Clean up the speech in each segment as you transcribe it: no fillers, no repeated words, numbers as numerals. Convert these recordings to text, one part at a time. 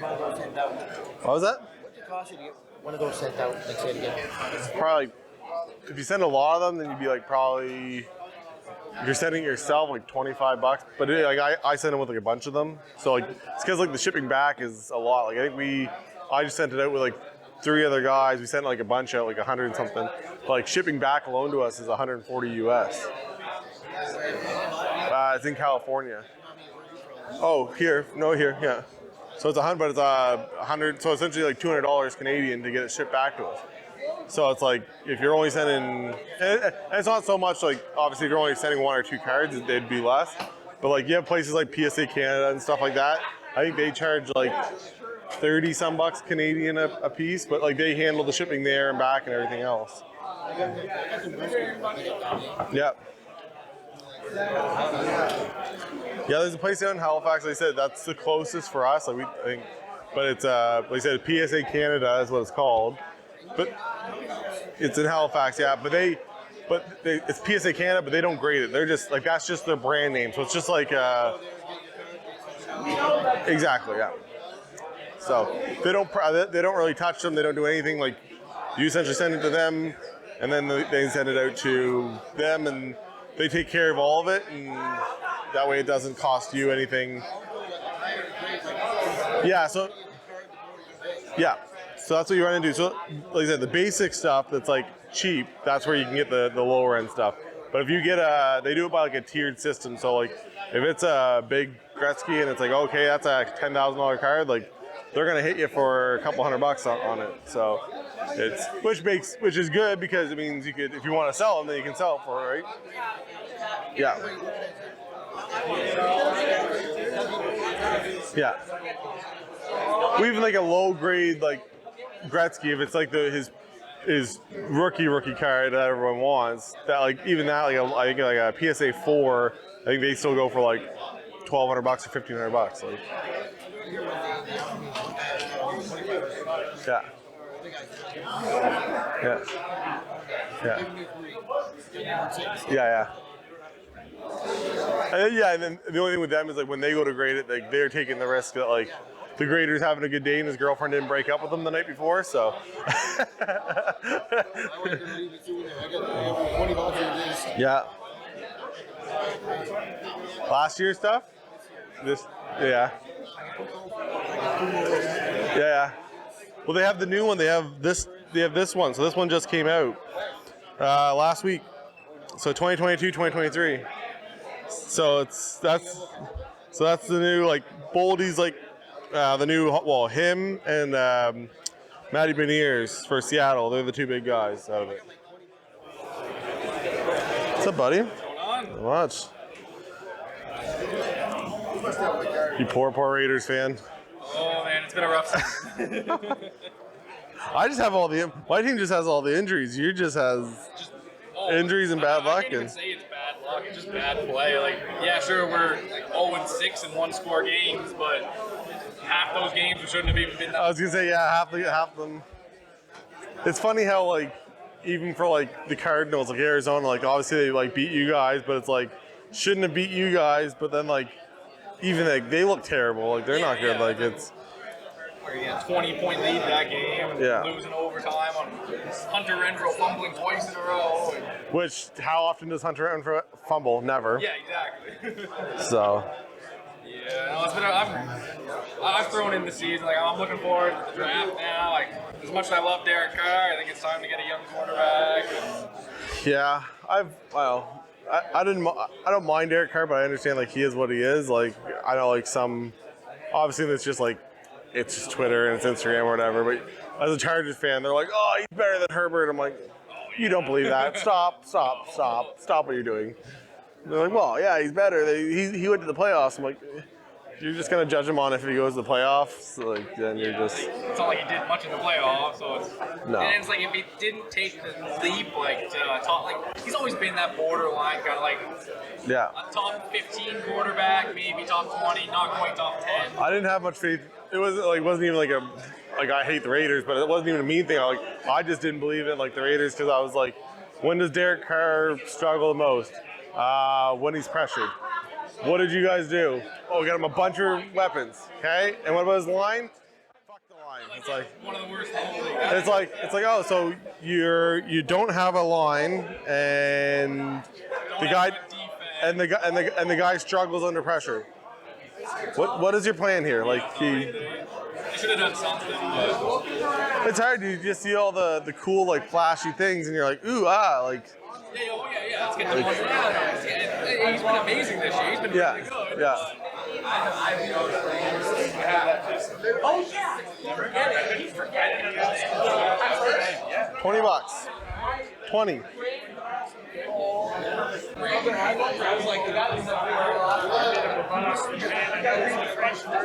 What was that? What did it cost you to get one of those sent out? Like, say it again. Probably, if you send a lot of them, then you'd be like probably, if you're sending it yourself, like $25. But I send them with like a bunch of them. So like, it's because like the shipping back is a lot. Like I just sent it out with like 3 other guys. We sent like a bunch out, like 100 and something. But like shipping back alone to us is 140 US. It's in California. Oh, here, yeah. So it's 100, but it's 100. So essentially like $200 Canadian to get it shipped back to us. So it's like if you're only sending, and it's not so much like obviously if you're only sending 1 or 2 cards, they'd be less. But like you have places like PSA Canada and stuff like that. I think they charge like 30 some bucks Canadian a piece, but like they handle the shipping there and back and everything else. Yeah. Yeah, there's a place down in Halifax. Like I said, that's the closest for us. Like I think, but it's like I said, PSA Canada is what it's called. But it's in Halifax, yeah. But it's PSA Canada, but they don't grade it. They're just like that's just their brand name. So it's just like exactly, yeah. So they don't really touch them. They don't do anything. Like you essentially send it to them, and then they send it out to them, and they take care of all of it, and that way it doesn't cost you anything. Yeah. So that's what you run into. So like I said, the basic stuff that's like cheap, that's where you can get the lower end stuff. But if you get they do it by like a tiered system. So like if it's a big Gretzky and it's like, okay, that's a $10,000 card, like they're gonna hit you for a couple $100 on it. So it's which is good because it means you could, if you want to sell them, then you can sell it for it, right? Yeah. Yeah. We even like a low grade like Gretzky, if it's like his rookie card that everyone wants, that like even that like I think like a PSA 4, I think they still go for like $1,200 or $1,500. Like, yeah. And then the only thing with them is like when they go to grade it, like they're taking the risk that like the grader's having a good day and his girlfriend didn't break up with him the night before, so. Yeah. Last year's stuff? Yeah. Well, they have the new one. They have this one. So this one just came out last week. So 2022, 2023. So that's the new like Boldy's like the new him and Matty Beniers for Seattle. They're the 2 big guys out of it. What's up, buddy? What's going on? Not much. You poor Raiders fan. Oh man, it's been a rough season. I just have my team just has all the injuries. You just has injuries and bad luck. I can't even say it's bad luck. It's just bad play. Like, yeah, sure, we're like 0-6 in 1-score games, but half those games we shouldn't have even been. I was gonna say, yeah, half them. It's funny how like even for like the Cardinals, like Arizona, like obviously they like beat you guys, but it's like shouldn't have beat you guys. But then like even like they look terrible. Like they're not good. Like it's. 20-point lead that game, and losing overtime on Hunter Renfroe fumbling twice in a row. Which, how often does Hunter Renfroe fumble? Never. Yeah, exactly. So. Yeah, no, it's been. I've thrown in the season. Like I'm looking forward to the draft now. Like as much as I love Derek Carr, I think it's time to get a young quarterback. Yeah, I don't mind Derek Carr, but I understand like he is what he is. Like I know like some, obviously it's just like. It's just Twitter and it's Instagram or whatever, but as a Chargers fan, they're like, oh, he's better than Herbert. I'm like, you don't believe that. Stop what you're doing. And they're like, well, yeah, he's better. He went to the playoffs. I'm like, you're just going to judge him on if he goes to the playoffs? So, like, then you're just... It's not like he did much in the playoffs, so it's... No. And it's like if he didn't take the leap, like, to top... Like, he's always been that borderline kind of like... Yeah. A top 15 quarterback, maybe top 20, not quite top 10. I didn't have much faith. It wasn't even like I hate the Raiders, but it wasn't even a mean thing. I just didn't believe in like the Raiders because I was like, when does Derek Carr struggle the most? When he's pressured. What did you guys do? Oh, we got him a bunch of weapons, okay? And what about his line? It's like one of the worst in the whole league. it's like, oh, so you don't have a line, and the guy and the guy struggles under pressure. What is your plan here? Like They should have done something. But it's hard. You just see all the cool like flashy things, and you're like, ooh like. yeah. Let's get the one. Yeah, he's been amazing this year. He's been really good. Yeah. $20. 20.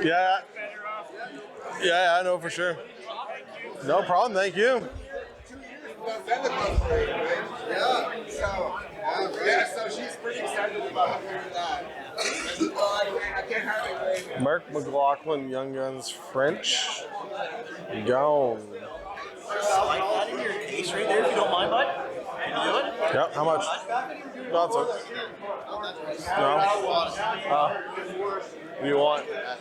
Yeah. Yeah, I know for sure. No problem. Thank you. So she's pretty excited about hearing that. Mark McLaughlin, Young Guns, French. Gone. Slide that in your case right there if you don't mind, bud. Can you do it? Yep, how much? Not so. No. What do you want? Yep.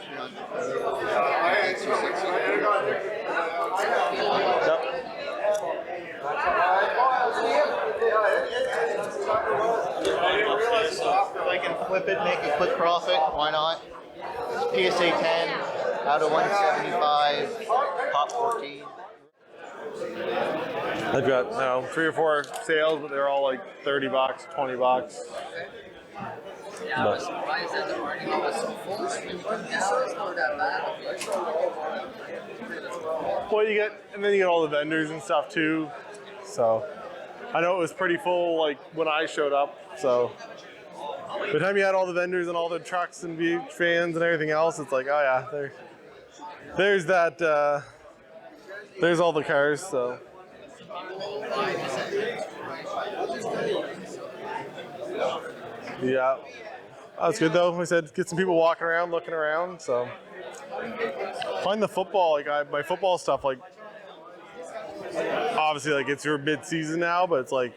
If I can flip it, make a quick profit, why not? PSA 10 out of 175, pop 14. I've got 3 or 4 sales, but they're all like $30, $20. Yeah, I was surprised that the parking lot was so full. Now it's not that bad. Well, and then you get all the vendors and stuff too. So I know it was pretty full like when I showed up. So by the time you had all the vendors and all the trucks and fans and everything else, it's like, oh yeah, there's that. There's all the cars. So. Yeah, that's good though. Like I said, get some people walking around, looking around. So find the football. Like my football stuff. Like obviously, like it's your mid-season now, but it's like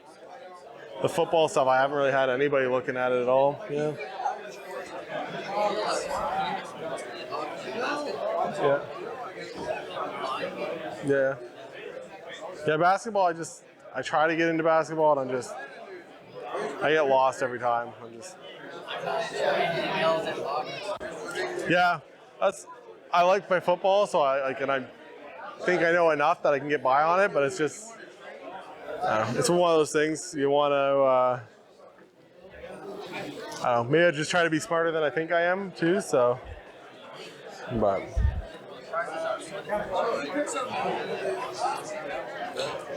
the football stuff. I haven't really had anybody looking at it at all. Yeah. Yeah. Yeah. Yeah. Basketball. I try to get into basketball, and I get lost every time. Yeah, I like my football, so I think I know enough that I can get by on it, but it's just it's one of those things you want to. I don't know, maybe I just try to be smarter than I think I am too. So, but.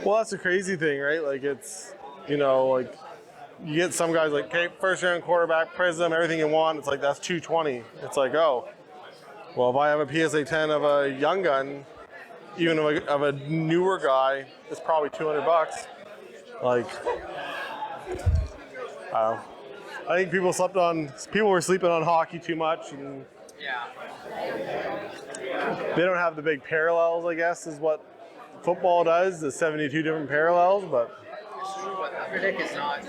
Well, that's the crazy thing, right? Like it's, like you get some guys like, okay, first round quarterback, Prism, everything you want. It's like, that's $220. It's like, oh, well, if I have a PSA 10 of a young gun, even of a newer guy, it's probably $200. Like, I don't know. I think people were sleeping on hockey too much, and they don't have the big parallels, I guess, is what football does, the 72 different parallels, but. It's true, but I predict it's not.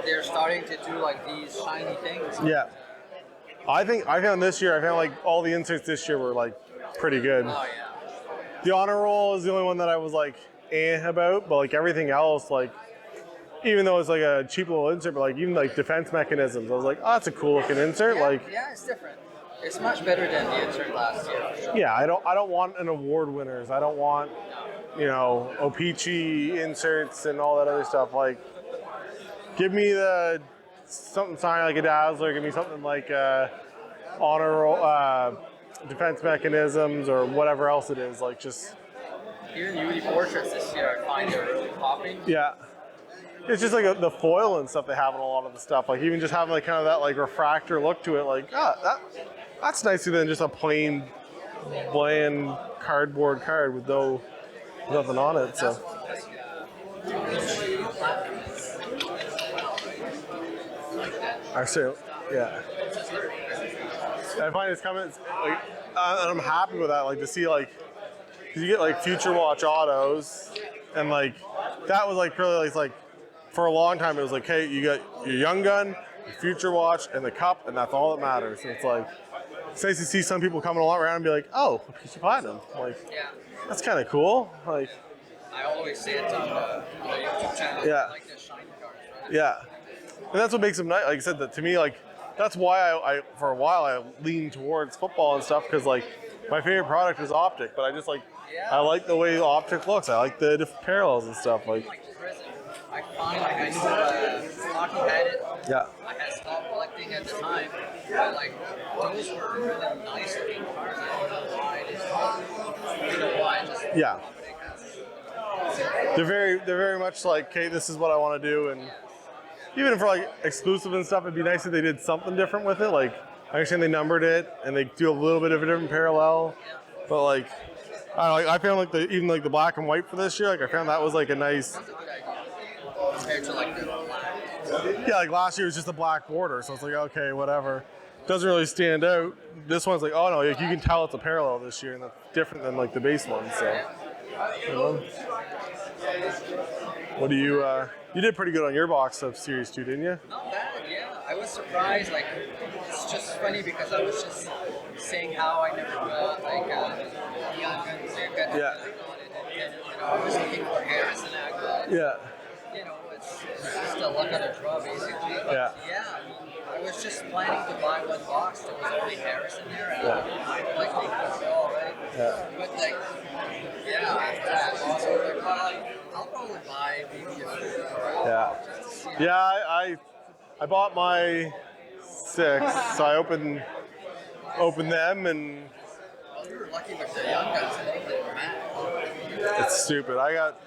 They're starting to do like these shiny things. Yeah. I found like all the inserts this year were like pretty good. Oh yeah. The honor roll is the only one that I was like about, but like everything else, like even though it's like a cheap little insert, but like even like defense mechanisms, I was like, oh, that's a cool looking insert. Yeah, like yeah, it's different. It's much better than the insert last year. For sure. Yeah, I don't want an award winners. I don't want O-Pee-Chee inserts and all that other stuff. Like, give me something signed like a Dazzler. Give me something like honor defense mechanisms or whatever else it is. Like just. Even UD portraits this year, I find they're really popping. Yeah. It's just like the foil and stuff they have in a lot of the stuff. Like even just having like kind of that like refractor look to it. Like that's nicer than just a plain bland cardboard card with nothing on it. So. Actually, yeah. I find it's coming. Like, and I'm happy with that. Like to see like, 'cause you get like Future Watch autos, and like that was like really like for a long time it was like, hey, you got your Young Gun, your Future Watch, and the cup, and that's all that matters. And it's like, it's nice to see some people coming around and be like, oh, a piece of platinum. Like, Yeah. that's kind of cool. Like, I always say it on the YouTube channel. Yeah. I like the shiny cards, right? yeah. And that's what makes them nice. Like I said, that to me, like, that's why I for a while, I leaned towards football and stuff, because, like, my favorite product is Optic, but I just, like, I like the way Optic looks. I like the different parallels and stuff. Like, Prison, I find like I knew hockey had it. yeah. I had stopped collecting at the time, but like those were really nice looking cards. I don't know why it is. You know why? Just Yeah. They're very much like, okay, this is what I want to do, and even for like exclusive and stuff, it'd be nice if they did something different with it. Like, I understand they numbered it and they do a little bit of a different parallel, but like, I don't know, like, I found like even like the black and white for this year, like I found that was like a nice. That's a good idea compared to like the black. Yeah, like last year was just a black border, so it's like, okay, whatever. Doesn't really stand out. This one's like, oh no, like, you can tell it's a parallel this year, and that's different than like the base one. So, you know. What do you? You did pretty good on your box of Series 2, didn't you? Not bad, yeah. I was surprised. Like, it's just funny because I was just saying how I never got like Young Guns haircut. Yeah. And, you know, I was looking for Harrison haircut. Yeah. You know, it's just a luck of the draw, basically. But Yeah. I mean, I was just planning to buy one box. There was only Harrison there, and I like they all right. Yeah. But like, yeah, after that, also like, I'll probably buy maybe a few. Yeah. Yeah, I bought my 6, so I opened them, and Well, you were lucky with the Young Guns. I think they were mad. it's stupid. I got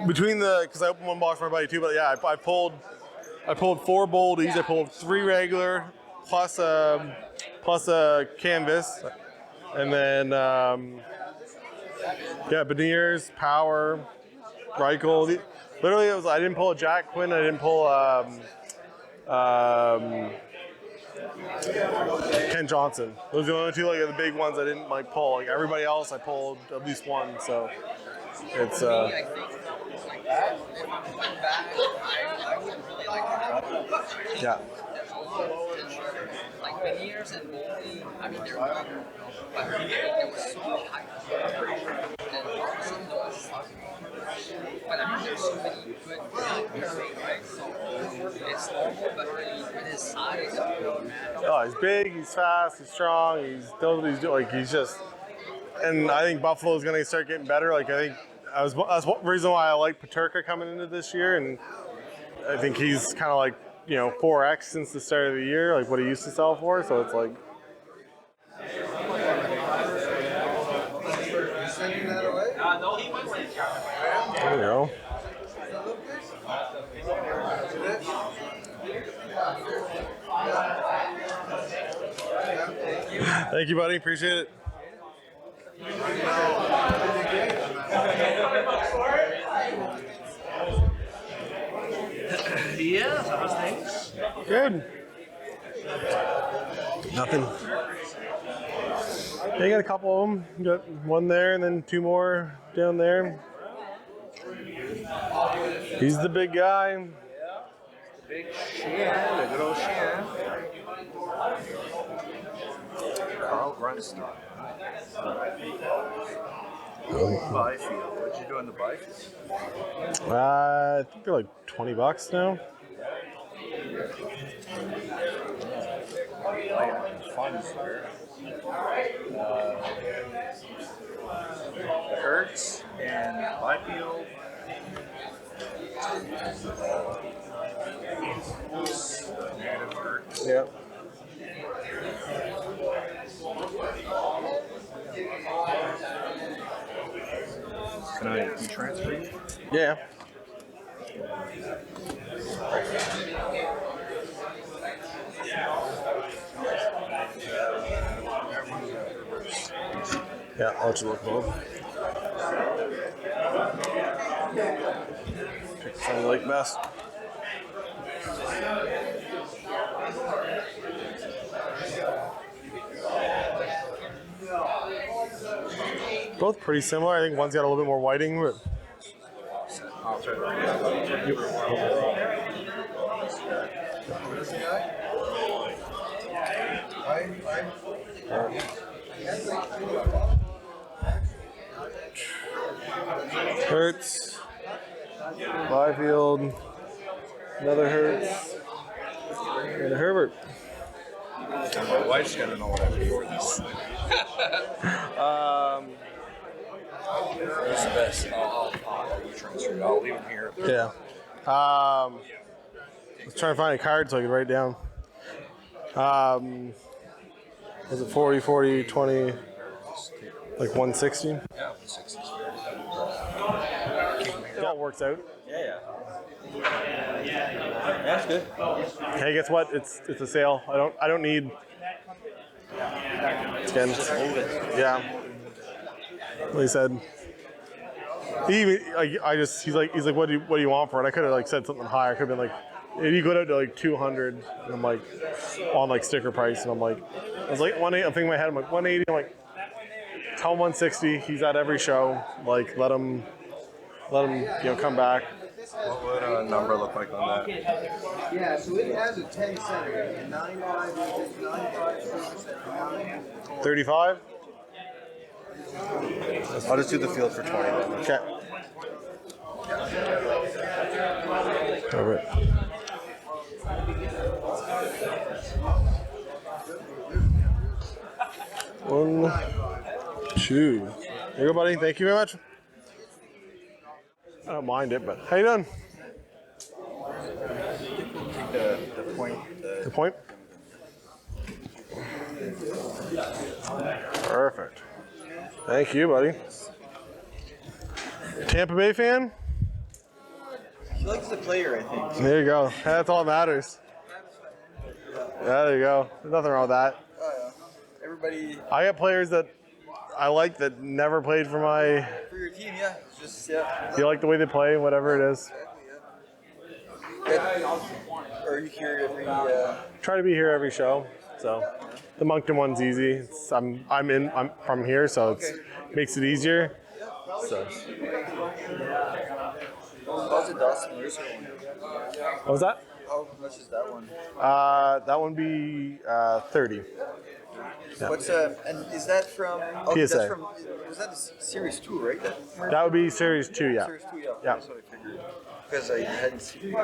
between because I opened one box for my buddy too, but yeah, I pulled 4 boldies. I pulled 3 regular plus a canvas, and then Beniers, Power, Reichel. Literally, it was. I didn't pull a Jack Quinn. I didn't pull Ken Johnson. Those are the only 2 like the big ones I didn't like pull. Like everybody else, I pulled at least 1. So it's. Me, I think like if I'm going back, I would really like to have Yeah. there's a lot of potential. Like Beniers and Boldy, I mean they're good, but there was so much hype and Robinson was sucking. But I mean there's so many good characters, right? So it's normal, but with his size, man. Oh, he's big. He's fast. He's strong. He's does what he's doing. Like he's just. And I think Buffalo's going to start getting better. Like I think that's one reason why I like Paterka coming into this year, and I think he's kind of like 4x since the start of the year, like what he used to sell for. So it's like. Sending that away? No, he went with it. There you go. Thank you, buddy. Appreciate it. Yeah, how's things? Good. Nothing. Yeah, you got a couple of them. You got 1 there and then 2 more down there. He's the big guy. Big Sheehan, the good old Sheehan. Carl Grunstein. Byfield. What'd you do in the Byfield? I think they're like $20 now. Funds here. Hertz and Byfield. Negative Hertz. Yep. Can I transfer you? Yeah. Yeah, I'll let you look both. Pick the one you like best. Both pretty similar. I think one's got a little bit more whiting, but I'll try to Hurts. Byfield. Another Hurts. And a Herbert. My wife's gonna know what I paid for this. Who's the best? I'll transfer it. I'll leave him here. Yeah. Let's try and find a card so I can write down. Was it 40, 40, 20, like 160? Yeah, 160. It all works out. Yeah. That's good. Hey, guess what? It's a sale. I don't need. Again, yeah. Like he said. He even he's like what do you want for it? I could have like said something higher. I could have been like, if you go down to like 200, and I'm like on like sticker price, and I'm like, I was like 180. I'm thinking in my head, I'm like 180. I'm like, tell him 160. He's at every show. Like let him come back. What would a number look like on that? Yeah, so it has a 10 center, 95, 35. I'll just do the field for 20 then. Okay. Over it. One, two. There you go, buddy. Thank you very much. I don't mind it, but how you doing? The point. The point? Perfect. Thank you, buddy. Tampa Bay fan? He likes the player, I think. There you go. That's all that matters. Yeah, there you go. There's nothing wrong with that. Oh, yeah. Everybody I got players that I like that never played for my. for your team, yeah. It's just, yeah. You like the way they play, whatever it is. Or you hear every, Try to be here every show. So the Moncton one's easy. I'm from here, so it makes it easier. So. how's the Dawson Mercer one? What was that? How much is that one? That one be 30. Yeah. What's and is that from? Oh, PSA. that's from. Was that series 2, right? That would be Series 2, yeah. Series 2, yeah. Yeah. That's what I figured. Because I hadn't seen.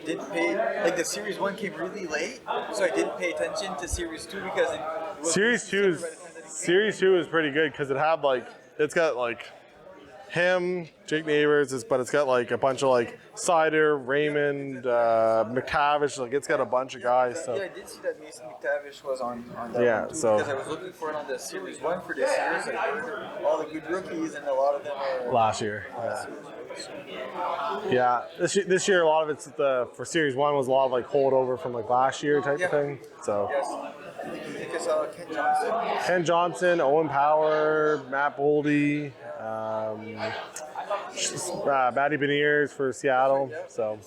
Didn't pay. Like the series 1 came really late, so I didn't pay attention to series 2 because it was Series 2 is pretty good because it's got like him, Jake Neighbors, but it's got like a bunch of like Sider, Raymond, McTavish. Like it's got a bunch of guys. So Yeah, I did see that Mason McTavish was on that Yeah, one too, so- because I was looking for it on the series 1 for this year. So all the good rookies and a lot of them are last year. Yeah. This year a lot of it's for Series 1 was a lot of like holdover from like last year type of thing. So Yes. I think I saw Ken Johnson. Ken Johnson, Owen Power, Matt Boldy, Matty Beniers for Seattle. So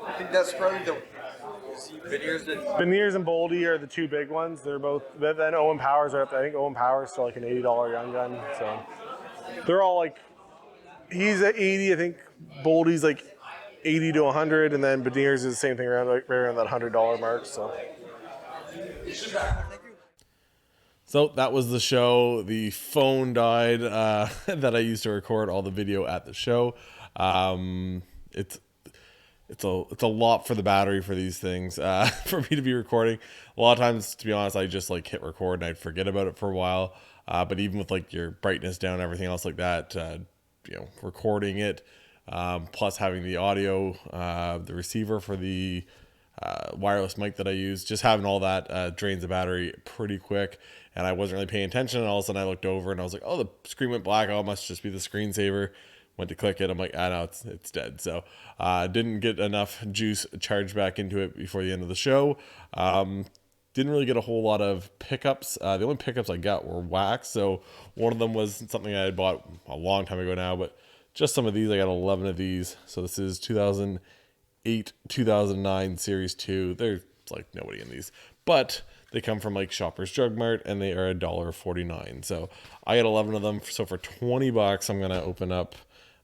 I think that's probably the Beniers that. Beniers and Boldy are the two big ones. They're both. Then Owen Powers are up there. I think Owen Powers is still like an $80 young gun. So they're all like. He's at 80. I think Boldy's like 80 to 100, and then Beniers is the same thing around right around that $100 mark. So that was the show. The phone died that I used to record all the video at the show. It's a lot for the battery for these things for me to be recording. A lot of times, to be honest, I just like hit record and I'd forget about it for a while. But even with like your brightness down, everything else like that, recording it, plus having the audio, the receiver for the wireless mic that I use, just having all that drains the battery pretty quick. And I wasn't really paying attention, and all of a sudden I looked over and I was like, oh, the screen went black. Oh, it must just be the screensaver. Went to click it. I'm like, no, it's dead. So didn't get enough juice charged back into it before the end of the show. Didn't really get a whole lot of pickups. The only pickups I got were wax. So one of them was something I had bought a long time ago now, but just some of these. I got 11 of these. So this is 2008, 2009 Series 2. There's like nobody in these, but they come from like Shoppers Drug Mart and they are $1.49. So I got 11 of them. So for $20, I'm going to open up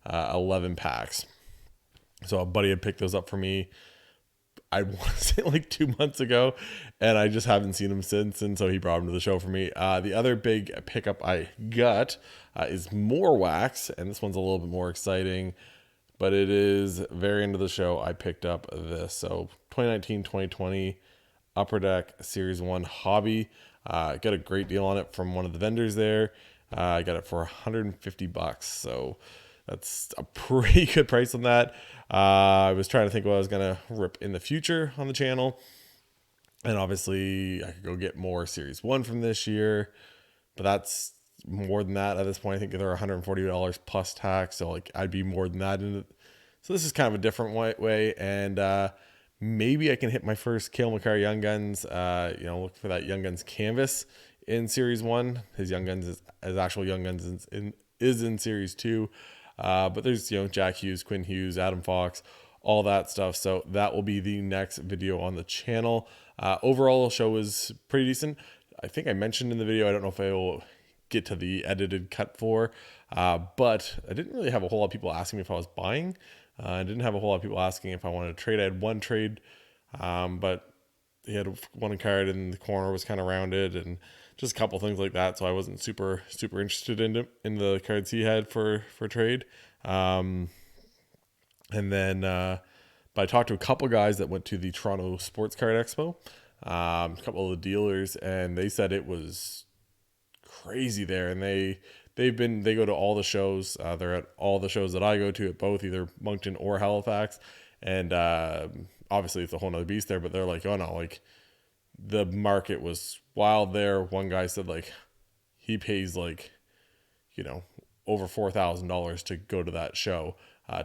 11 packs. So a buddy had picked those up for me I want to say like 2 months ago, and I just haven't seen him since. And so he brought him to the show for me. The other big pickup I got is more wax, and this one's a little bit more exciting, but it is very end of the show. I picked up this. So 2019-2020 Upper Deck Series 1 Hobby. Got a great deal on it from one of the vendors there. I got it for $150, so that's a pretty good price on that. I was trying to think what I was gonna rip in the future on the channel, and obviously I could go get more Series 1 from this year, but that's more than that at this point. I think they're $140 plus tax, so like I'd be more than that in it. So this is kind of a different way, and maybe I can hit my first Cale Makar Young Guns. Look for that Young Guns canvas in Series 1. His Young Guns his actual Young Guns is in Series 2. But there's, Jack Hughes, Quinn Hughes, Adam Fox, all that stuff. So that will be the next video on the channel. Overall, the show was pretty decent. I think I mentioned in the video, I don't know if I will get to the edited cut but I didn't really have a whole lot of people asking me if I was buying. I didn't have a whole lot of people asking if I wanted to trade. I had one trade, but he had one card and the corner was kind of rounded and just a couple things like that. So I wasn't super interested in the cards he had for trade. And then, but I talked to a couple guys that went to the Toronto Sports Card Expo, a couple of the dealers, and they said it was crazy there. And they go to all the shows. They're at all the shows that I go to at both either Moncton or Halifax. And, obviously it's a whole nother beast there, but they're like, oh no, like the market was wild there. One guy said like he pays like, over $4,000 to go to that show,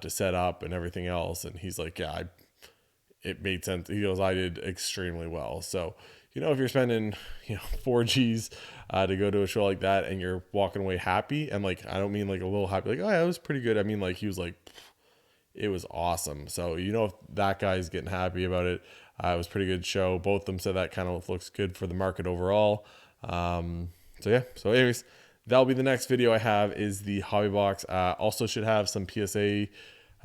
to set up and everything else. And he's like, yeah, it made sense. He goes, I did extremely well. So, if you're spending, 4Gs, to go to a show like that and you're walking away happy, and like, I don't mean like a little happy, like, oh yeah, it was pretty good. I mean, like, he was like, it was awesome. So, if that guy's getting happy about it, it was a pretty good show. Both of them said that kind of looks good for the market overall. So yeah. So anyways, that'll be the next video I have is the hobby box. Also should have some PSA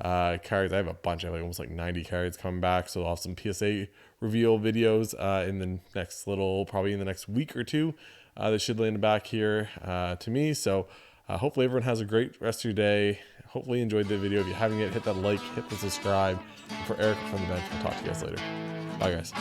cards. I have a bunch. I have like almost like 90 cards coming back. So I'll have some PSA reveal videos in the next probably in the next week or two. That should land back here to me. So hopefully everyone has a great rest of your day. Hopefully you enjoyed the video. If you haven't yet, hit that like, hit the subscribe. And for Eric from the bench, I'll talk to you guys later. Bye guys.